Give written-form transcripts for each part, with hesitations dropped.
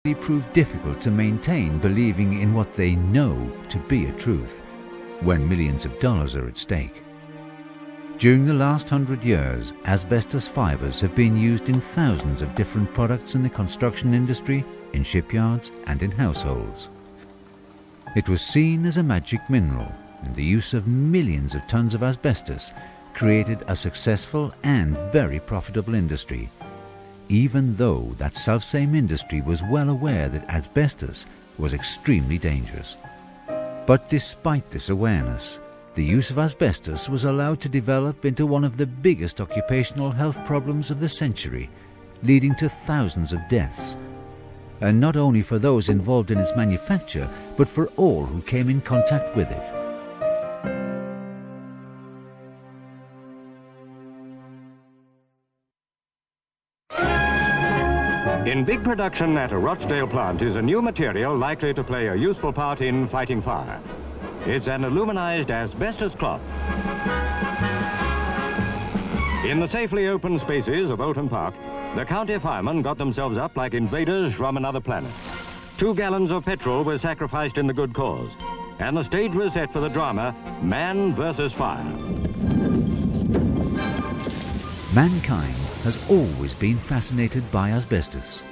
prove difficult to maintain believing in what they know to be a truth when millions of dollars are at stake. During the last 100 years, asbestos fibers have been used in thousands of different products in the construction industry, in shipyards and in households. It was seen as a magic mineral, and the use of millions of tons of asbestos created a successful and very profitable industry, even though that selfsame industry was well aware that asbestos was extremely dangerous. But despite this awareness, the use of asbestos was allowed to develop into one of the biggest occupational health problems of the century, leading to thousands of deaths, and not only for those involved in its manufacture, but for all who came in contact with it. In big production at a Rochdale plant is a new material likely to play a useful part in fighting fire. It's an aluminized asbestos cloth. In the safely open spaces of Oulton Park, the county firemen got themselves up like invaders from another planet. 2 gallons of petrol were sacrificed in the good cause, and the stage was set for the drama, Man versus Fire. Mankind has always been fascinated by asbestos.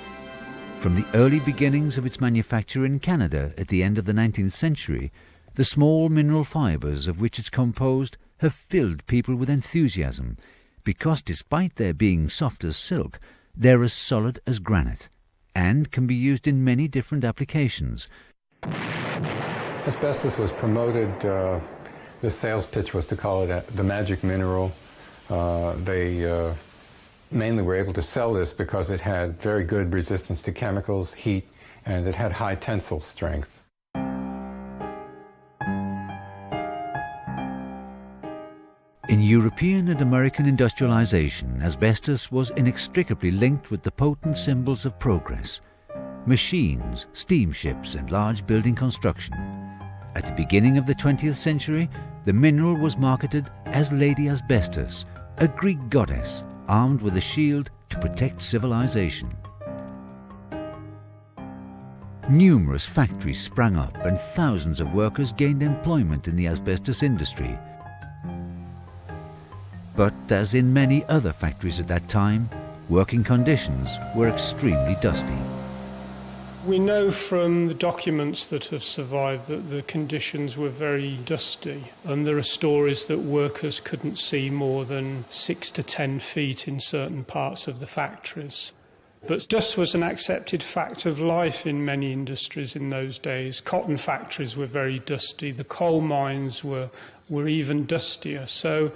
From the early beginnings of its manufacture in Canada at the end of the 19th century, the small mineral fibers of which it's composed have filled people with enthusiasm, because despite their being soft as silk, they're as solid as granite, and can be used in many different applications. Asbestos was promoted, the sales pitch was to call it the magic mineral. They mainly were able to sell this because it had very good resistance to chemicals, heat, and it had high tensile strength. In European and American industrialization, asbestos was inextricably linked with the potent symbols of progress: machines, steamships, and large building construction. At the beginning of the 20th century, the mineral was marketed as Lady Asbestos, a Greek goddess armed with a shield to protect civilization. Numerous factories sprang up and thousands of workers gained employment in the asbestos industry. But as in many other factories at that time, working conditions were extremely dusty. We know from the documents that have survived that the conditions were very dusty, and there are stories that workers couldn't see more than 6 to 10 feet in certain parts of the factories. But dust was an accepted fact of life in many industries in those days. Cotton factories were very dusty, the coal mines were even dustier. So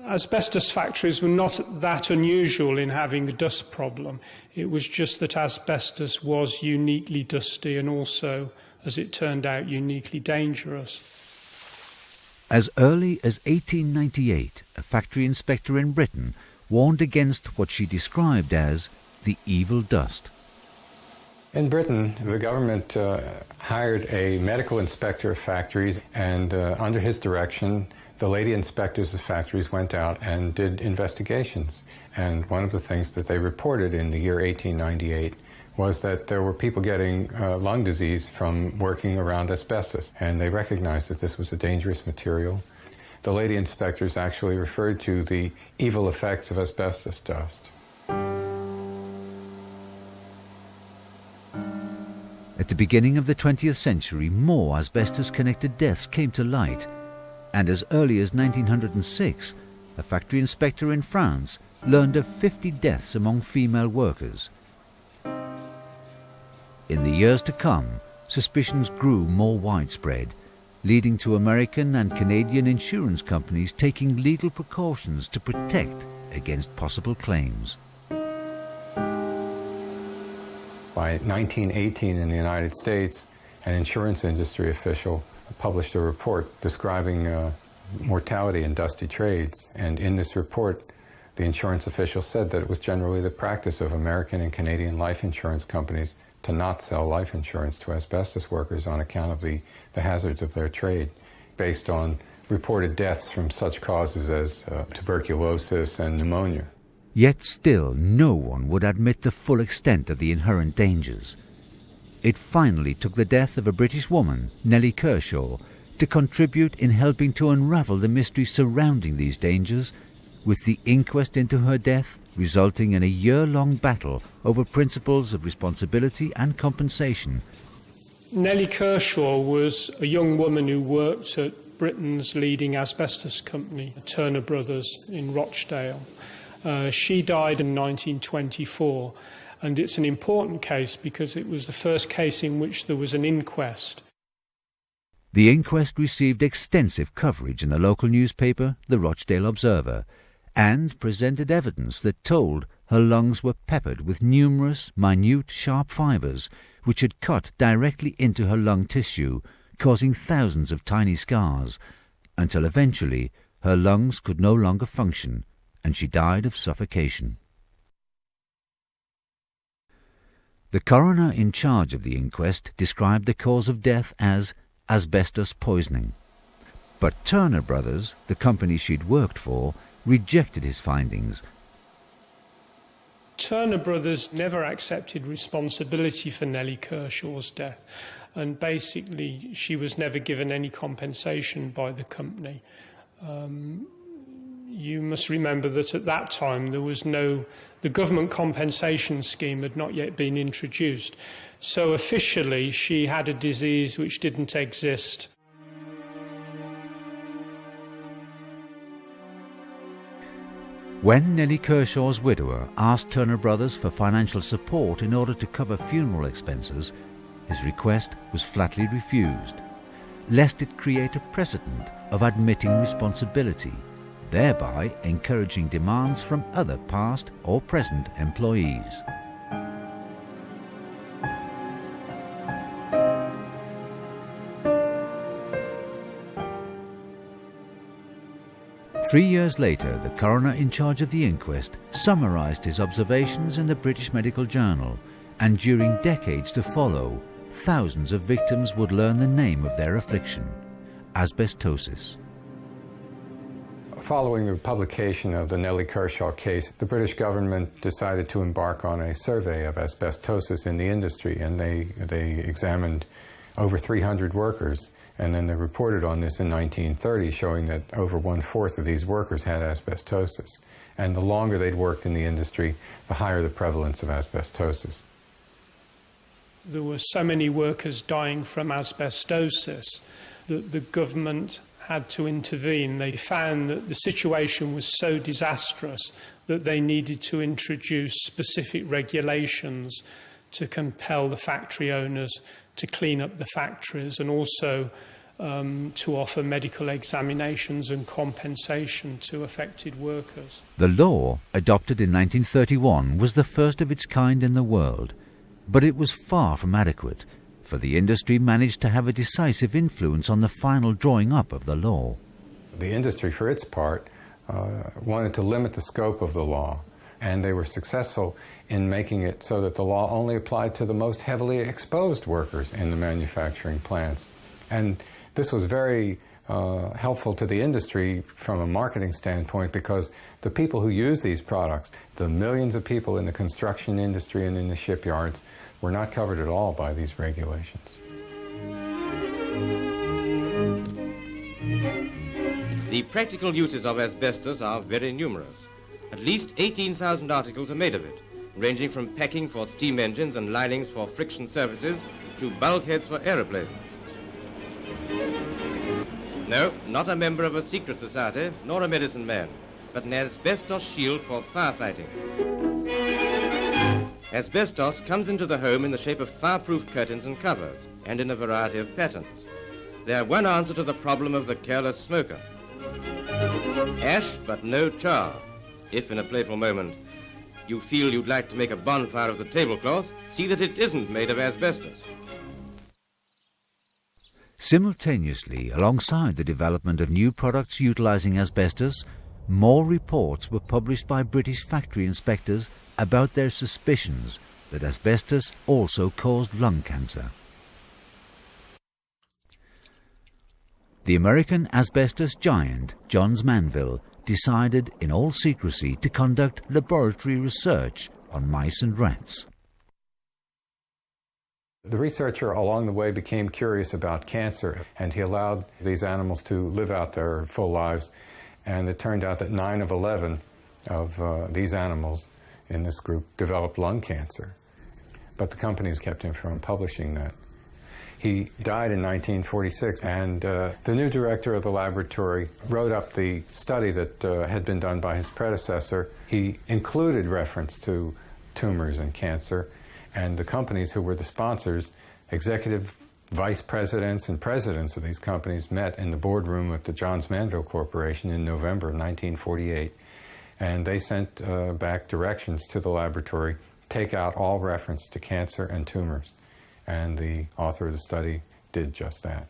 asbestos factories were not that unusual in having a dust problem. It was just that asbestos was uniquely dusty and also, as it turned out, uniquely dangerous. As early as 1898, a factory inspector in Britain warned against what she described as the evil dust. In Britain, the government hired a medical inspector of factories, and under his direction, the lady inspectors of factories went out and did investigations. And one of the things that they reported in the year 1898 was that there were people getting lung disease from working around asbestos, and they recognized that this was a dangerous material. The lady inspectors actually referred to the evil effects of asbestos dust. At the beginning of the 20th century, more asbestos-connected deaths came to light, and as early as 1906, a factory inspector in France learned of 50 deaths among female workers. In the years to come, suspicions grew more widespread, leading to American and Canadian insurance companies taking legal precautions to protect against possible claims. By 1918 in the United States, an insurance industry official published a report describing mortality in dusty trades, and in this report the insurance official said that it was generally the practice of American and Canadian life insurance companies to not sell life insurance to asbestos workers on account of the hazards of their trade, based on reported deaths from such causes as tuberculosis and pneumonia. Yet still no one would admit the full extent of the inherent dangers. It finally took the death of a British woman, Nellie Kershaw, to contribute in helping to unravel the mystery surrounding these dangers, with the inquest into her death resulting in a year-long battle over principles of responsibility and compensation. Nellie Kershaw was a young woman who worked at Britain's leading asbestos company, Turner Brothers in Rochdale. She died in 1924, and it's an important case because it was the first case in which there was an inquest. The inquest received extensive coverage in the local newspaper, the Rochdale Observer, and presented evidence that told her lungs were peppered with numerous, minute, sharp fibres which had cut directly into her lung tissue, causing thousands of tiny scars, until eventually her lungs could no longer function and she died of suffocation. The coroner in charge of the inquest described the cause of death as asbestos poisoning. But Turner Brothers, the company she'd worked for, rejected his findings. Turner Brothers never accepted responsibility for Nellie Kershaw's death, and basically she was never given any compensation by the company. You must remember that at that time the government compensation scheme had not yet been introduced. So officially she had a disease which didn't exist. When Nellie Kershaw's widower asked Turner Brothers for financial support in order to cover funeral expenses, his request was flatly refused, lest it create a precedent of admitting responsibility, thereby encouraging demands from other past or present employees. Three years later, the coroner in charge of the inquest summarised his observations in the British Medical Journal, and during decades to follow, thousands of victims would learn the name of their affliction: asbestosis. Following the publication of the Nellie Kershaw case, the British government decided to embark on a survey of asbestosis in the industry, and they examined over 300 workers. And then they reported on this in 1930, showing that over 1/4 of these workers had asbestosis. And the longer they'd worked in the industry, the higher the prevalence of asbestosis. There were so many workers dying from asbestosis that the government had to intervene. They found that the situation was so disastrous that they needed to introduce specific regulations to compel the factory owners to clean up the factories, and also to offer medical examinations and compensation to affected workers. The law, adopted in 1931, was the first of its kind in the world, but it was far from adequate, for the industry managed to have a decisive influence on the final drawing up of the law. The industry, for its part, wanted to limit the scope of the law, and they were successful in making it so that the law only applied to the most heavily exposed workers in the manufacturing plants. And this was very helpful to the industry from a marketing standpoint, because the people who use these products, the millions of people in the construction industry and in the shipyards, were not covered at all by these regulations. The practical uses of asbestos are very numerous. At least 18,000 articles are made of it, ranging from packing for steam engines and linings for friction surfaces to bulkheads for aeroplanes. No, not a member of a secret society, nor a medicine man, but an asbestos shield for firefighting. Asbestos comes into the home in the shape of fireproof curtains and covers, and in a variety of patterns. They are one answer to the problem of the careless smoker. Ash, but no char. If in a playful moment you feel you'd like to make a bonfire of the tablecloth, see that it isn't made of asbestos. Simultaneously, alongside the development of new products utilizing asbestos, more reports were published by British factory inspectors about their suspicions that asbestos also caused lung cancer. The American asbestos giant, Johns Manville, decided in all secrecy to conduct laboratory research on mice and rats. The researcher along the way became curious about cancer, and he allowed these animals to live out their full lives, and it turned out that 9 of 11 of these animals in this group developed lung cancer. But the companies kept him from publishing that. He died in 1946, and the new director of the laboratory wrote up the study that had been done by his predecessor. He included reference to tumors and cancer, and the companies who were the sponsors, executive vice presidents and presidents of these companies, met in the boardroom at the Johns Manville Corporation in November of 1948, and they sent back directions to the laboratory, take out all reference to cancer and tumors. And the author of the study did just that.